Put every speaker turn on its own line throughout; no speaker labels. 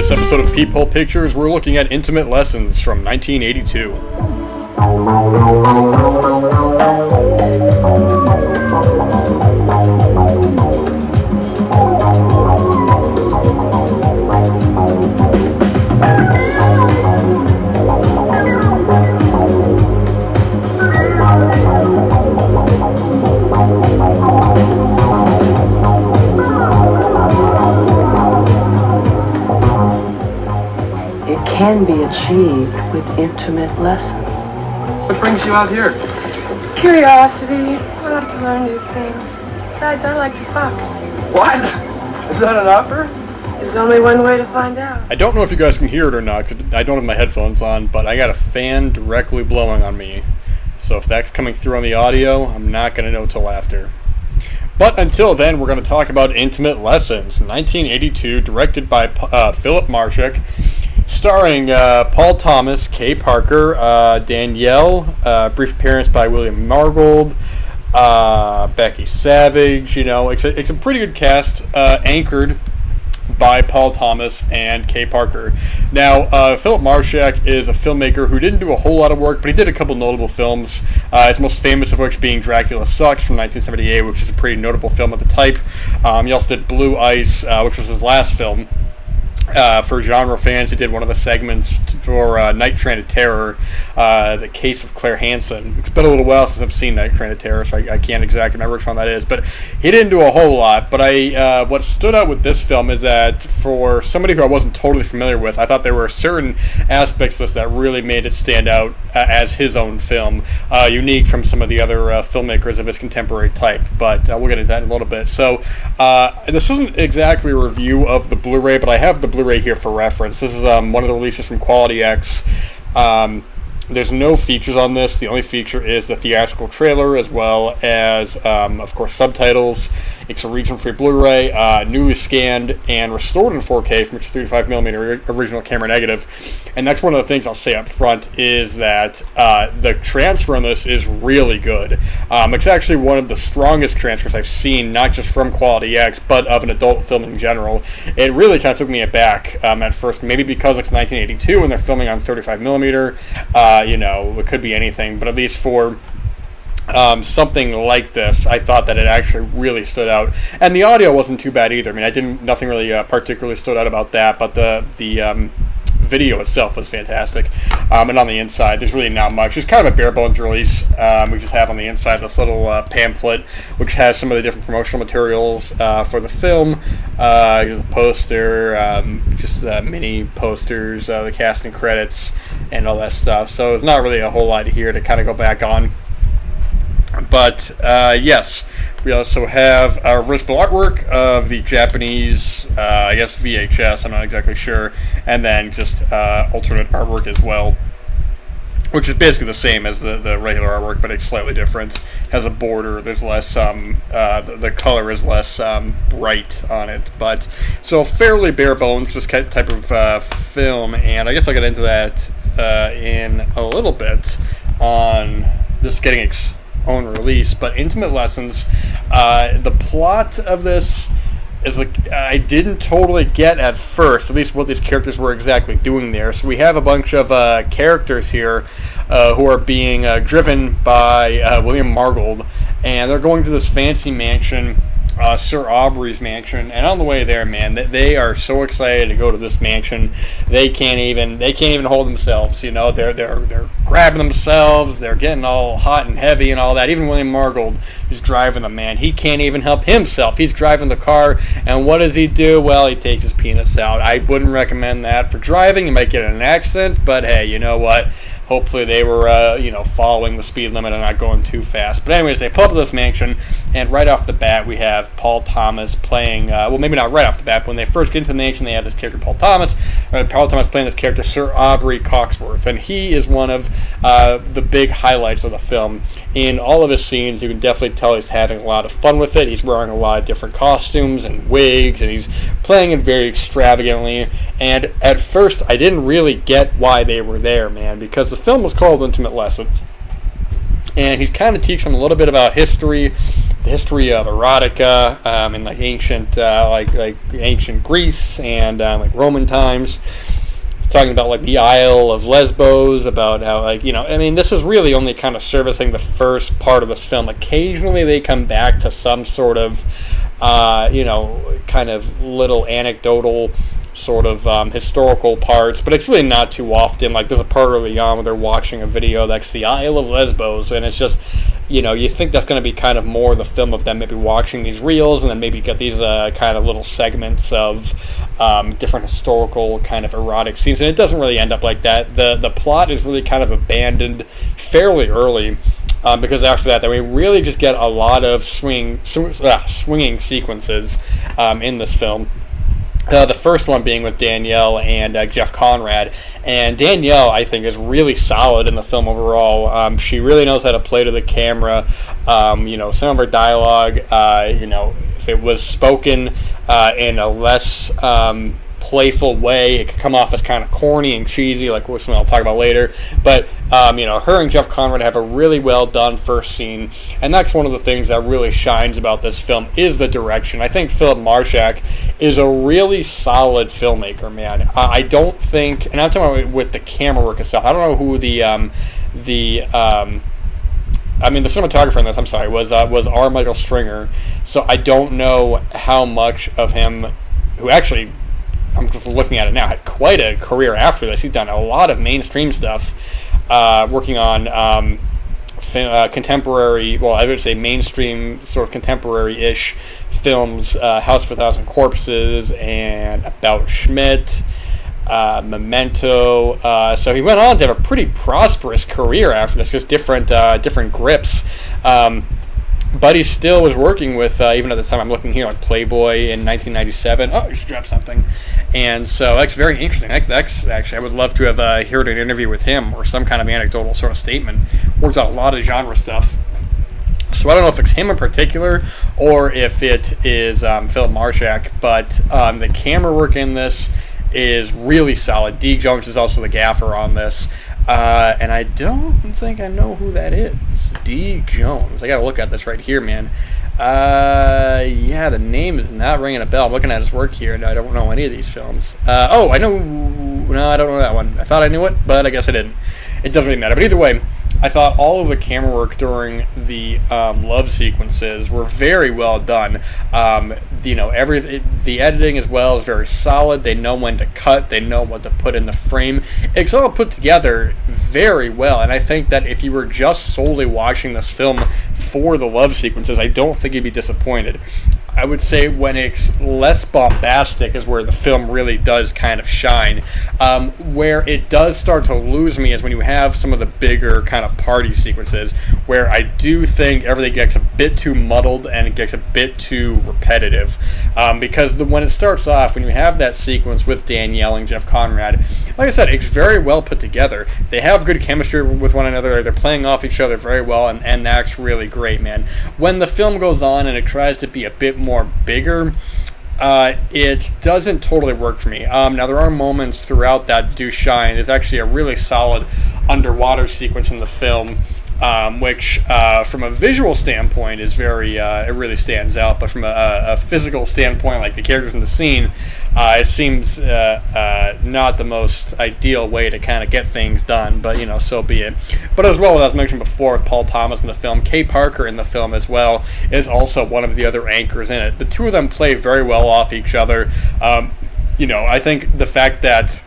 this episode of Peephole Pictures, we're looking at Intimate Lessons from 1982.
Can be achieved with intimate lessons.
What brings you out here?
Curiosity. I like to learn new things. Besides, I like to fuck.
What? Is that an offer?
There's only one way to find out.
I don't know if you guys can hear it or not, 'cause I don't have my headphones on, but I got a fan directly blowing on me. So if that's coming through on the audio, I'm not going to know till after. But until then, we're going to talk about Intimate Lessons, 1982, directed by Phillip Marshak, starring Paul Thomas, Kay Parker, Danielle, brief appearance by William Margold, Becky Savage. You know, it's a pretty good cast, anchored by Paul Thomas and Kay Parker. Now, Phillip Marshak is a filmmaker who didn't do a whole lot of work, but he did a couple notable films. His most famous of which being Dracula Sucks from 1978, which is a pretty notable film of the type. He also did Blue Ice, which was his last film. For genre fans, he did one of the segments for Night Train to Terror, The Case of Claire Hansen. It's been a little while since I've seen Night Train to Terror, so I can't exactly remember which one that is. But he didn't do a whole lot. But what stood out with this film is that for somebody who I wasn't totally familiar with, I thought there were certain aspects of this that really made it stand out as his own film, unique from some of the other filmmakers of his contemporary type. But we'll get into that in a little bit. So this isn't exactly a review of the Blu-ray, but I have the Blu-ray here for reference. This is one of the releases from Quality X. There's no features on this. The only feature is the theatrical trailer, as well as, of course, subtitles. It's a region-free Blu-ray, newly scanned and restored in 4K from its 35mm original camera negative. And that's one of the things I'll say up front is that the transfer on this is really good. It's actually one of the strongest transfers I've seen, not just from Quality X, but of an adult film in general. It really kind of took me aback at first, maybe because it's 1982 and they're filming on 35mm. You know, it could be anything, but at least for something like this, I thought that it actually really stood out, and the audio wasn't too bad either. I mean, nothing really particularly stood out about that, but the video itself was fantastic. And on the inside, there's really not much. It's kind of a bare bones release. We just have on the inside this little pamphlet, which has some of the different promotional materials for the film. The poster, just mini posters, the casting credits, and all that stuff. So there's not really a whole lot here to kind of go back on. But yes, we also have reversible artwork of the Japanese, I guess VHS, I'm not exactly sure, and then just alternate artwork as well, which is basically the same as the regular artwork, but it's slightly different. Has a border, there's less, the color is less bright on it, but so fairly bare bones, this type of film, and I guess I'll get into that in a little bit on just getting its own release. But Intimate Lessons, the plot of this is like I didn't totally get at first, at least what these characters were exactly doing there. So we have a bunch of characters here who are being driven by William Margold, and they're going to this fancy mansion, Sir Aubrey's mansion, and on the way there, man, they are so excited to go to this mansion. They can't even hold themselves. You know, they're grabbing themselves. They're getting all hot and heavy and all that. Even William Margold, who's driving the man, he can't even help himself. He's driving the car, and what does he do? Well, he takes his penis out. I wouldn't recommend that for driving. You might get in an accident, but hey, you know what? Hopefully they were, following the speed limit and not going too fast. But anyways, they pull up to this mansion, and right off the bat, we have Paul Thomas playing, well, maybe not right off the bat, but when they first get into the mansion, they have this character, Paul Thomas playing this character, Sir Aubrey Cogsworth, and he is one of the big highlights of the film. In all of his scenes, you can definitely tell he's having a lot of fun with it. He's wearing a lot of different costumes and wigs, and he's playing it very extravagantly, and at first, I didn't really get why they were there, man, because the film was called Intimate Lessons, and he's kind of teaching them a little bit about history, the history of erotica in like ancient ancient Greece and like Roman times. Talking about like the Isle of Lesbos, about how like, you know, I mean, this is really only kind of servicing the first part of this film. Occasionally they come back to some sort of you know, kind of little anecdotal sort of historical parts, but it's really not too often. Like there's a part early on where they're watching a video that's the Isle of Lesbos, and it's just, you know, you think that's going to be kind of more the film of them maybe watching these reels, and then maybe get these kind of little segments of different historical kind of erotic scenes, and it doesn't really end up like that. The plot is really kind of abandoned fairly early. Because after that, then we really just get a lot of swinging sequences in this film. The first one being with Danielle and Jeff Conrad. And Danielle, I think, is really solid in the film overall. She really knows how to play to the camera. You know, some of her dialogue, you know, if it was spoken in a less playful way, it could come off as kind of corny and cheesy, like something I'll talk about later. But you know, her and Jeff Conrad have a really well done first scene, and that's one of the things that really shines about this film is the direction. I think Phillip Marshak is a really solid filmmaker, man. I don't think, and I'm talking about with the camera work itself, I don't know who the cinematographer in this, I'm sorry, was R. Michael Stringer. So I don't know how much of him, who actually, I'm just looking at it now, had quite a career after this. He's done a lot of mainstream stuff, working on contemporary, well, I would say mainstream sort of contemporary-ish films, House of a Thousand Corpses and About Schmidt, Memento. So he went on to have a pretty prosperous career after this, just different grips. But he still was working with, even at the time I'm looking here, like Playboy in 1997. Oh, you should drop something. And so that's very interesting. That's actually, I would love to have heard an interview with him or some kind of anecdotal sort of statement. Worked on a lot of genre stuff. So I don't know if it's him in particular or if it is Phillip Marshak, but the camera work in this is really solid. Dee Jones is also the gaffer on this. And I don't think I know who that is. Dee Jones. I gotta look at this right here, man. Yeah, the name is not ringing a bell. I'm looking at his work here, and I don't know any of these films. Oh, I know. No, I don't know that one. I thought I knew it, but I guess I didn't. It doesn't really matter. But either way, I thought all of the camera work during the love sequences were very well done. You know, the editing as well is very solid. They know when to cut. They know what to put in the frame. It's all put together very well. And I think that if you were just solely watching this film for the love sequences, I don't think you'd be disappointed. I would say when it's less bombastic is where the film really does kind of shine. Where it does start to lose me is when you have some of the bigger kind of party sequences, where I do think everything gets a bit too muddled and it gets a bit too repetitive. Because when it starts off, when you have that sequence with Danielle and Jeff Conrad, like I said, it's very well put together. They have good chemistry with one another. They're playing off each other very well, and that's really great, man. When the film goes on and it tries to be a bit more bigger, it doesn't totally work for me. Now, there are moments throughout that do shine. There's actually a really solid underwater sequence in the film, which from a visual standpoint is very, it really stands out, but from a physical standpoint, like the characters in the scene, it seems not the most ideal way to kind of get things done, but, you know, so be it. But as well, as I was mentioned before, with Paul Thomas in the film, Kay Parker in the film as well is also one of the other anchors in it. The two of them play very well off each other. You know, I think the fact that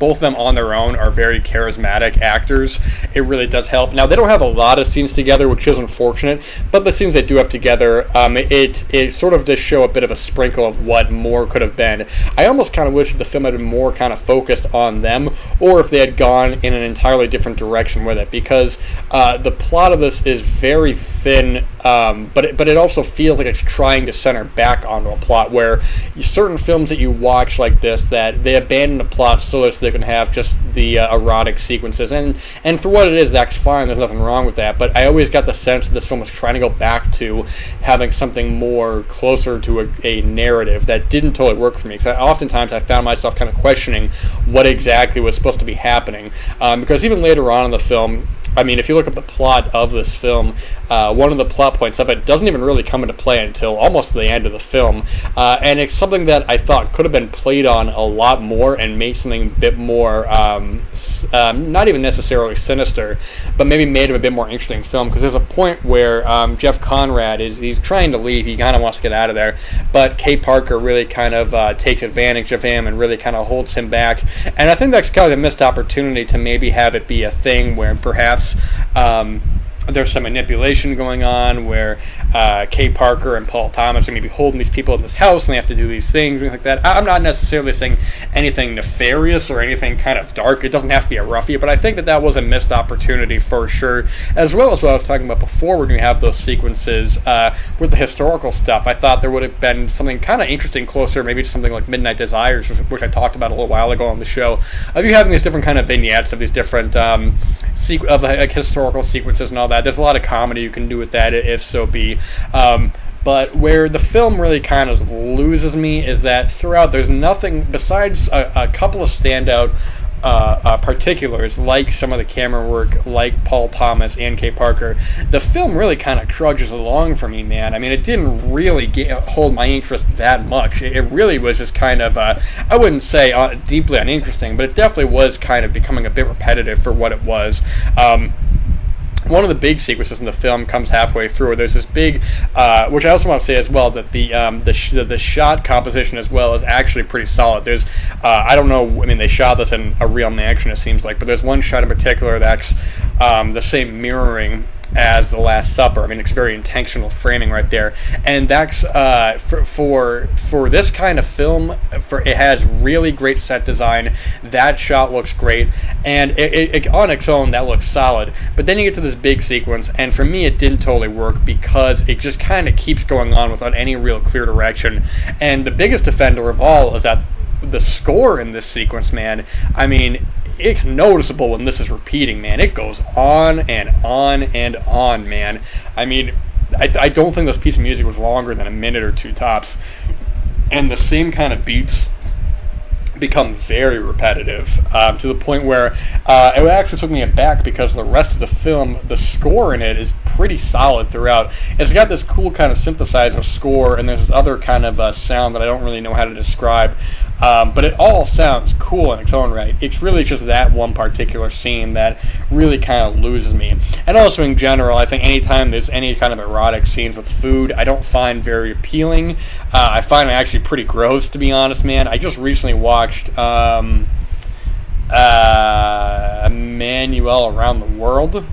both of them on their own are very charismatic actors, it really does help. Now, they don't have a lot of scenes together, which is unfortunate, but the scenes they do have together, it sort of does show a bit of a sprinkle of what more could have been. I almost kind of wish the film had been more kind of focused on them, or if they had gone in an entirely different direction with it, because the plot of this is very thin, but it also feels like it's trying to center back onto a plot, where certain films that you watch like this, that they abandon the plot so that they can have just the erotic sequences, and for what it is, that's fine. There's nothing wrong with that. But I always got the sense that this film was trying to go back to having something more closer to a narrative that didn't totally work for me. Because oftentimes I found myself kind of questioning what exactly was supposed to be happening. Because even later on in the film, I mean, if you look up the plot of this film, one of the plot points of it doesn't even really come into play until almost the end of the film, and it's something that I thought could have been played on a lot more and made something a bit more, not even necessarily sinister, but maybe made of a bit more interesting film, because there's a point where Jeff Conrad he's trying to leave, he kind of wants to get out of there, but Kay Parker really kind of takes advantage of him and really kind of holds him back, and I think that's kind of a missed opportunity to maybe have it be a thing where perhaps there's some manipulation going on where Kay Parker and Paul Thomas are maybe holding these people in this house and they have to do these things, things like that. I'm not necessarily saying anything nefarious or anything kind of dark. It doesn't have to be a roughie, but I think that was a missed opportunity for sure, as well as what I was talking about before when you have those sequences with the historical stuff. I thought there would have been something kind of interesting closer, maybe to something like Midnight Desires, which I talked about a little while ago on the show, of you having these different kind of vignettes of these different historical sequences and all that. There's a lot of comedy you can do with that, if so be. But where the film really kind of loses me is that throughout there's nothing besides a couple of standout particulars, like some of the camera work, like Paul Thomas and Kay Parker. The film really kind of trudges along for me, man. I mean, it didn't really hold my interest that much. It really was just kind of, I wouldn't say deeply uninteresting, but it definitely was kind of becoming a bit repetitive for what it was. One of the big sequences in the film comes halfway through. There's this big, which I also want to say as well, that the shot composition as well is actually pretty solid. There's, I don't know, I mean, they shot this in a real mansion, it seems like, but there's one shot in particular that's the same mirroring as The Last Supper. I mean, it's very intentional framing right there, and that's for this kind of film. It has really great set design. That shot looks great, and it on its own that looks solid. But then you get to this big sequence, and for me, it didn't totally work because it just kind of keeps going on without any real clear direction. And the biggest offender of all is that the score in this sequence, man. I mean, it's noticeable when this is repeating, man. It goes on and on and on, man. I mean, I don't think this piece of music was longer than a minute or two tops. And the same kind of beats become very repetitive, to the point where it actually took me aback because the rest of the film, the score in it is pretty solid throughout. It's got this cool kind of synthesizer score, and there's this other kind of sound that I don't really know how to describe, but it all sounds cool in its own right. It's really just that one particular scene that really kind of loses me. And also in general, I think anytime there's any kind of erotic scenes with food, I don't find very appealing. I find it actually pretty gross, to be honest, man. I just recently watched Emmanuel Around the World,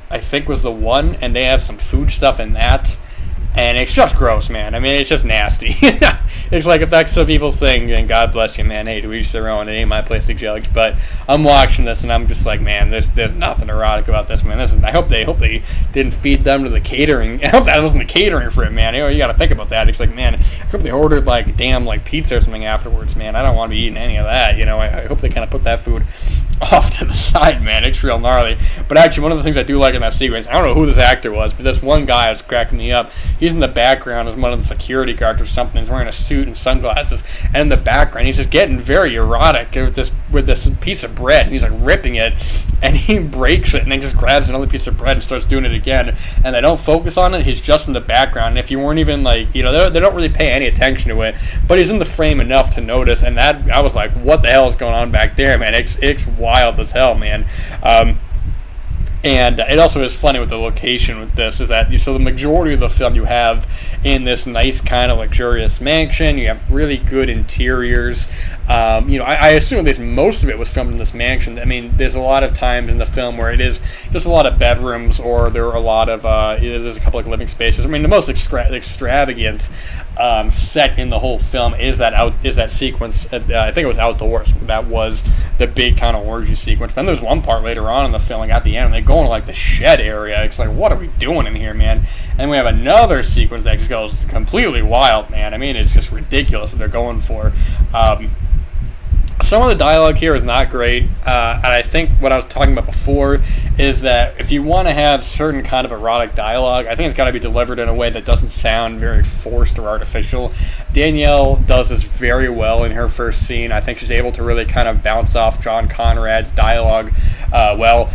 I think was the one, and they have some food stuff in that, and it's just gross, man. I mean, it's just nasty. It's like, if that's some people's thing, then God bless you, man. Hey, to each their own. It ain't my place to judge. But I'm watching this, and I'm just like, man, there's nothing erotic about this, man. I hope they didn't feed them to the catering. I hope that wasn't the catering for it, man. You got to think about that. It's like, man, I hope they ordered like damn like pizza or something afterwards, man. I don't want to be eating any of that. You know, I hope they kind of put that food off to the side, man. It's real gnarly. But actually, one of the things I do like in that sequence, I don't know who this actor was, but this one guy is cracking me up. He's in the background as one of the security guards or something. He's wearing a suit and sunglasses, and in the background he's just getting very erotic with this piece of bread, and he's like ripping it, and he breaks it and then just grabs another piece of bread and starts doing it again, and they don't focus on it. He's just in the background, and if you weren't even like, you know, they don't really pay any attention to it, but he's in the frame enough to notice, and that I was like, what the hell is going on back there, man? It's wild as hell, man. And it also is funny with the location with this, is that so the majority of the film you have in this nice kind of luxurious mansion. You have really good interiors. You know, I assume at least most of it was filmed in this mansion. I mean, there's a lot of times in the film where it is just a lot of bedrooms, or there are a lot of there's a couple of living spaces. I mean, the most extravagant set in the whole film is that sequence. I think it was outdoors. That was the big kind of orgy sequence. Then there's one part later on in the film, like at the end, and they go into like the shed area. It's like, what are we doing in here, man? And we have another sequence that just goes completely wild, man. I mean, it's just ridiculous what they're going for. Some of the dialogue here is not great, and I think what I was talking about before is that if you want to have certain kind of erotic dialogue, I think it's got to be delivered in a way that doesn't sound very forced or artificial. Danielle does this very well in her first scene. I think she's able to really kind of bounce off John Conrad's dialogue well.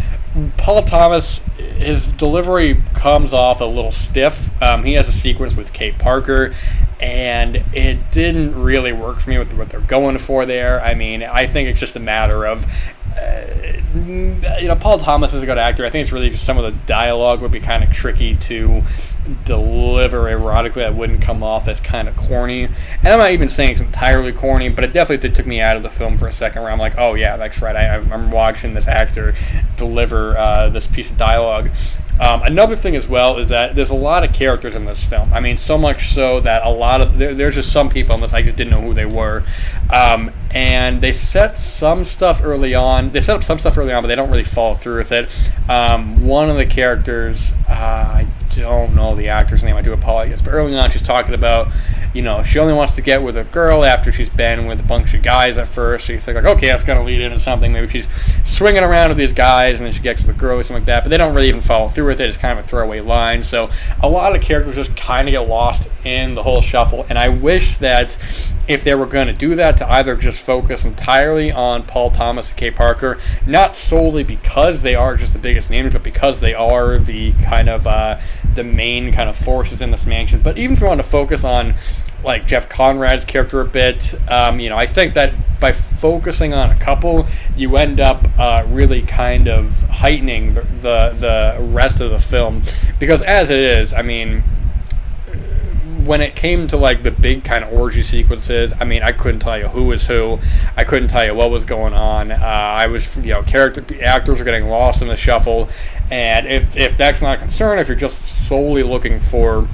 Paul Thomas, his delivery comes off a little stiff. He has a sequence with Kate Parker, and it didn't really work for me with what they're going for there. I mean, I think it's just a matter of, Paul Thomas is a good actor. I think it's really just some of the dialogue would be kind of tricky to deliver erotically that wouldn't come off as kind of corny. And I'm not even saying it's entirely corny, but it definitely took me out of the film for a second where I'm like, oh yeah, that's right, I'm watching this actor deliver this piece of dialogue. Another thing as well is that there's a lot of characters in this film. I mean, so much so that there's just some people in this I just didn't know who they were. And they set up some stuff early on, but they don't really follow through with it. One of the characters, I don't know the actor's name, I do apologize, but early on she's talking about, she only wants to get with a girl after she's been with a bunch of guys at first. So you think, like, okay, that's going to lead into something. Maybe she's swinging around with these guys and then she gets with a girl or something like that, but they don't really even follow through with it. It's kind of a throwaway line. So a lot of characters just kind of get lost in the whole shuffle, and I wish that if they were going to do that, to either just focus entirely on Paul Thomas and Kate Parker, not solely because they are just the biggest names, but because they are the kind of the main kind of forces in this mansion. But even if you want to focus on like Jeff Conrad's character a bit, I think that by focusing on a couple, you end up really kind of heightening the rest of the film, because as it is, I mean, when it came to like the big kind of orgy sequences, I mean, I couldn't tell you who was who. I couldn't tell you what was going on. Actors were getting lost in the shuffle, and if that's not a concern, if you're just solely looking for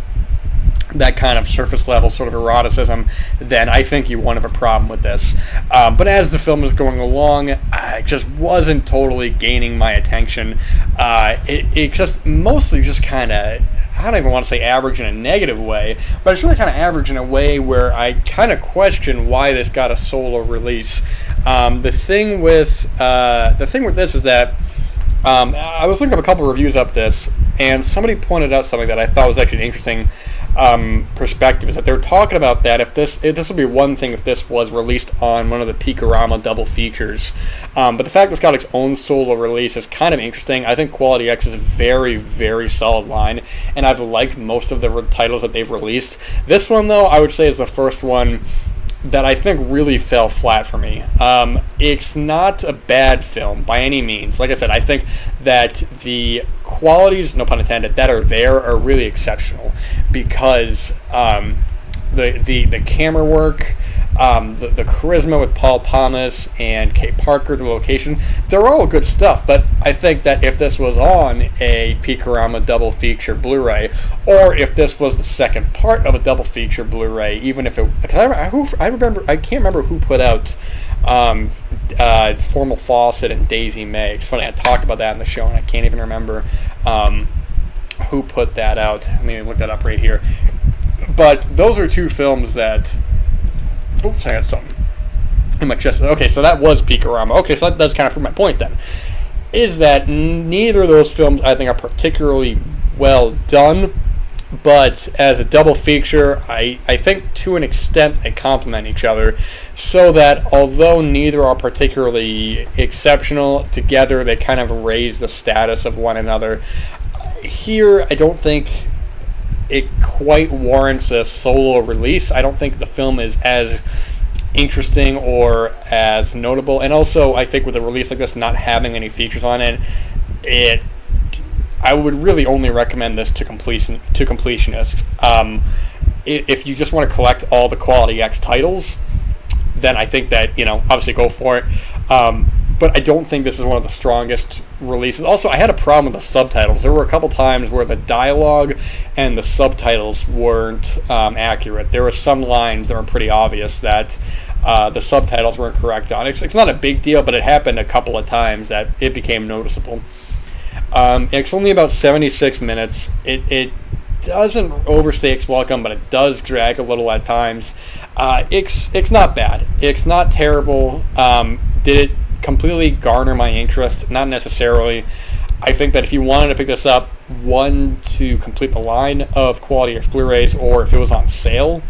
that kind of surface level sort of eroticism, then I think you won't have a problem with this. But as the film was going along, it just wasn't totally gaining my attention. It just mostly just kind of, I don't even want to say average in a negative way, but it's really kind of average in a way where I kind of question why this got a solo release. The thing with this is that I was looking up a couple reviews up this, and somebody pointed out something that I thought was actually an interesting perspective, is that they were talking about that if this would be one thing if this was released on one of the Peekorama double features, but the fact it's got its own solo release is kind of interesting. I think Quality X is a very, very solid line, and I've liked most of the titles that they've released. This one, though, I would say is the first one that I think really fell flat for me. It's not a bad film by any means. Like I said, I think that the qualities, no pun intended, that are there are really exceptional, because the camera work, the charisma with Paul Thomas and Kate Parker, the location, they're all good stuff. But I think that if this was on a Peekorama double feature Blu-ray, or if this was the second part of a double feature Blu-ray, even if it, because I can't remember who put out Formal Fawcett and Daisy May. It's funny, I talked about that in the show and I can't even remember who put that out. Let me look that up right here. But those are two films that, oops, I got something in my chest. Okay, so that was Peekorama. Okay, so that does kind of prove my point then, is that neither of those films I think are particularly well done, but as a double feature, I think to an extent they complement each other, so that although neither are particularly exceptional, together they kind of raise the status of one another. Here, I don't think it quite warrants a solo release. I don't think the film is as interesting or as notable, and also I think with a release like this not having any features on it, I would really only recommend this to completionists. If you just want to collect all the Quality X titles, then I think that, obviously go for it. But I don't think this is one of the strongest releases. Also, I had a problem with the subtitles. There were a couple times where the dialogue and the subtitles weren't accurate. There were some lines that were pretty obvious that the subtitles weren't correct on. It's not a big deal, but it happened a couple of times that it became noticeable. It's only about 76 minutes. It doesn't overstay its welcome, but it does drag a little at times. It's not bad. It's not terrible. Did it completely garner my interest? Not necessarily. I think that if you wanted to pick this up, one, to complete the line of Quality X Blu-rays, or if it was on sale,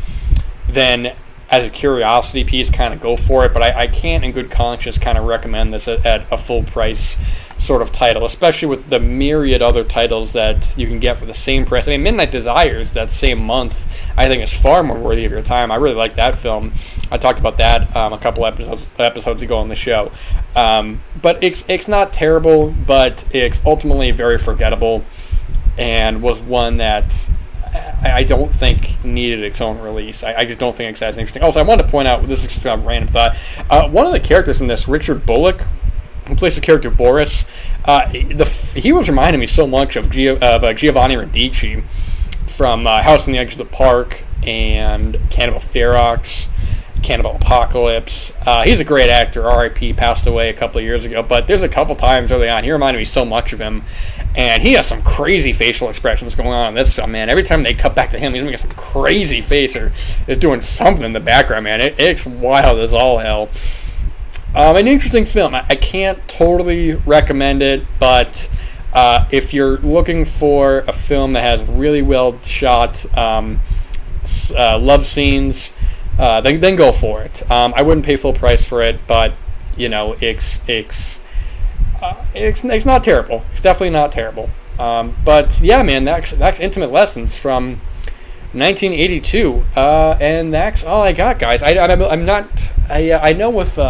then as a curiosity piece, kind of go for it. But I can't in good conscience kind of recommend this at a full price. sort of title, especially with the myriad other titles that you can get for the same price. I mean, Midnight Desires, that same month, I think is far more worthy of your time. I really like that film. I talked about that a couple episodes ago on the show. But it's not terrible, but it's ultimately very forgettable, and was one that I don't think needed its own release. I just don't think it's as interesting. Also, I wanted to point out, this is just a random thought, one of the characters in this, Richard Bullock, who plays the character Boris, he was reminding me so much of Giovanni Radici from House on the Edge of the Park and Cannibal Ferox, Cannibal Apocalypse. He's a great actor. R.I.P. passed away a couple of years ago, but there's a couple times early on he reminded me so much of him, and he has some crazy facial expressions going on in this film, man. Every time they cut back to him, he's making some crazy face or is doing something in the background, man. It's wild as all hell. An interesting film. I can't totally recommend it, but if you're looking for a film that has really well shot love scenes, then go for it. I wouldn't pay full price for it, but you know, it's not terrible. It's definitely not terrible. But yeah, man, that's Intimate Lessons from 1982, and that's all I got, guys. I know with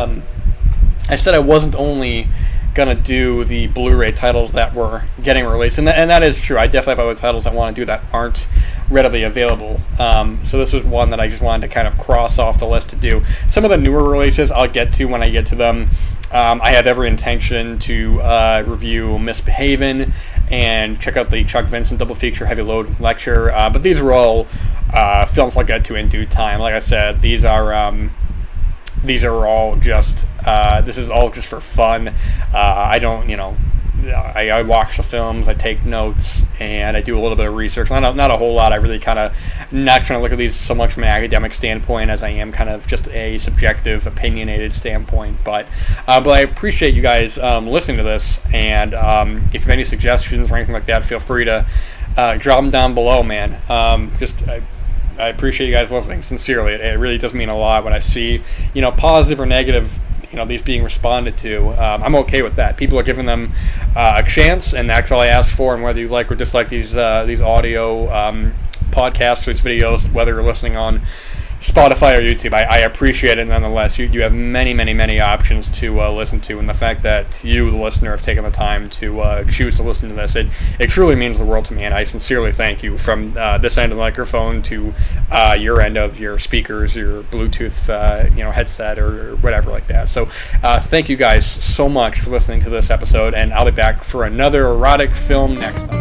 I said I wasn't only gonna do the Blu-ray titles that were getting released, and that is true. I definitely have other titles I want to do that aren't readily available. So this was one that I just wanted to kind of cross off the list to do. Some of the newer releases I'll get to when I get to them. I have every intention to review Misbehavin' and check out the Chuck Vincent double feature Heavy Load lecture. But these are all films I'll get to in due time. Like I said, these are all just this is all just for fun. I don't, I watch the films, I take notes, and I do a little bit of research. Not a whole lot. I really kind of not trying to look at these so much from an academic standpoint as I am kind of just a subjective, opinionated standpoint. But I appreciate you guys listening to this, and if you have any suggestions or anything like that, feel free to drop them down below, man. I appreciate you guys listening, sincerely. It really does mean a lot when I see, positive or negative, these being responded to. I'm okay with that. People are giving them a chance, and that's all I ask for. And whether you like or dislike these audio podcasts or these videos, whether you're listening on Spotify or YouTube, I appreciate it nonetheless. You have many, many, many options to listen to, and the fact that you, the listener, have taken the time to choose to listen to this, it truly means the world to me, and I sincerely thank you from this end of the microphone to your end of your speakers, your Bluetooth headset or whatever like that. So thank you guys so much for listening to this episode, and I'll be back for another erotic film next time.